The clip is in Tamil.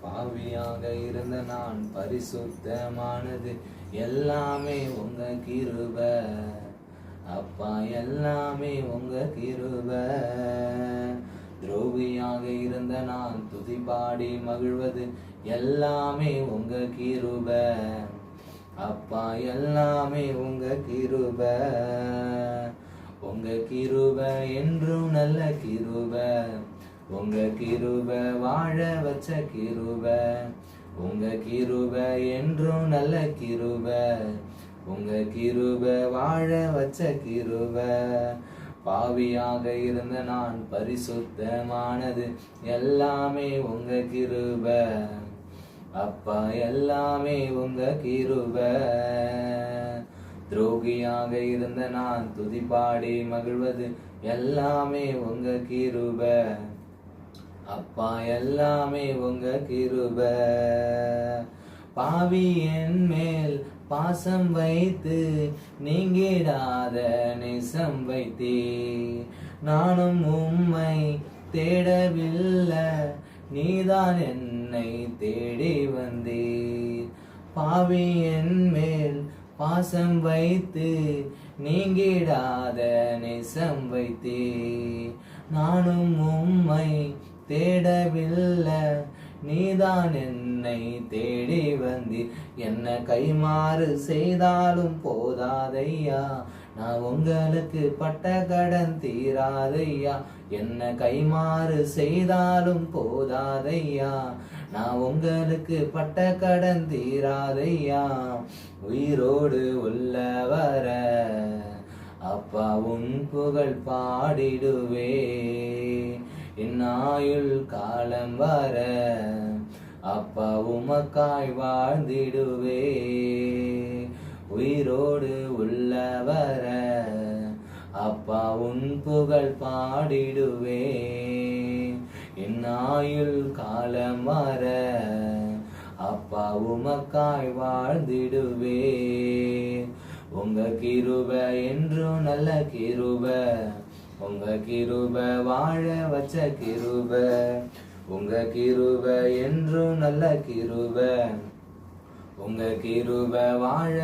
பாவியாக இருந்த நான் பரிசுத்தமானது எல்லாமே உங்க கிருப. அப்பா எல்லாமே உங்க கிருப. துரோகியாக இருந்த நான் துதி பாடி மகிழ்வது எல்லாமே உங்க கிருப. அப்பா எல்லாமே உங்க கிருப. உங்க கிருப என்றும் நல்ல கிருப. உங்க கிருப வாழ வச்ச கிருப. உங்க கிருப என்றும் நல்ல கிருப. உங்க கிருப வாழ வச்ச கிருப. பாவியாக இருந்த நான் பரிசுத்தமானது எல்லாமே உங்க கிருப. அப்பா எல்லாமே உங்க கிருப. துரோகியாக இருந்த நான் துதி பாடி மகிழ்வது எல்லாமே உங்க கிருப. அப்பா எல்லாமே உங்க கிருப. பாவி என் மேல் பாசம் வைத்து நீங்கிடாத நேசம் வைத்தே. நானும் உம்மை தேடவில்லை, நீதான் என்னை தேடி வந்தீர். பாவி என் மேல் பாசம் வைத்து நீங்கிடாத நேசம் வைத்தே. நானும் உம்மை தேடவில்லை, நீதான் என்னை தேடி வந்தீர். என்ன கைமாறு செய்தாலும் போதாதையா, நான் உங்களுக்கு பட்ட கடன் தீராதையா. என்ன கைமாறு செய்தாலும் போதாதையா, நான் உங்களுக்கு பட்ட கடன் தீராதையா. உயிரோடு உள்ளவர அப்பா உன் புகழ் பாடிடுவே. இந்நாயுள் காலம் வர அப்பா உமக்காய் வாழ்ந்திடுவே. உயிரோடு உள்ளவர அப்பா உன் புகழ் பாடிடுவே. இந்நாயுள் காலம் வர அப்பா உமக்காய் வாழ்ந்திடுவே. உங்க கிருப என்றும் நல்ல கிருப. உங்க கிருப வாழ வச்ச கிருப. உங்க கிருப என்றும் நல்ல கிருப. உங்க கிருப வாழ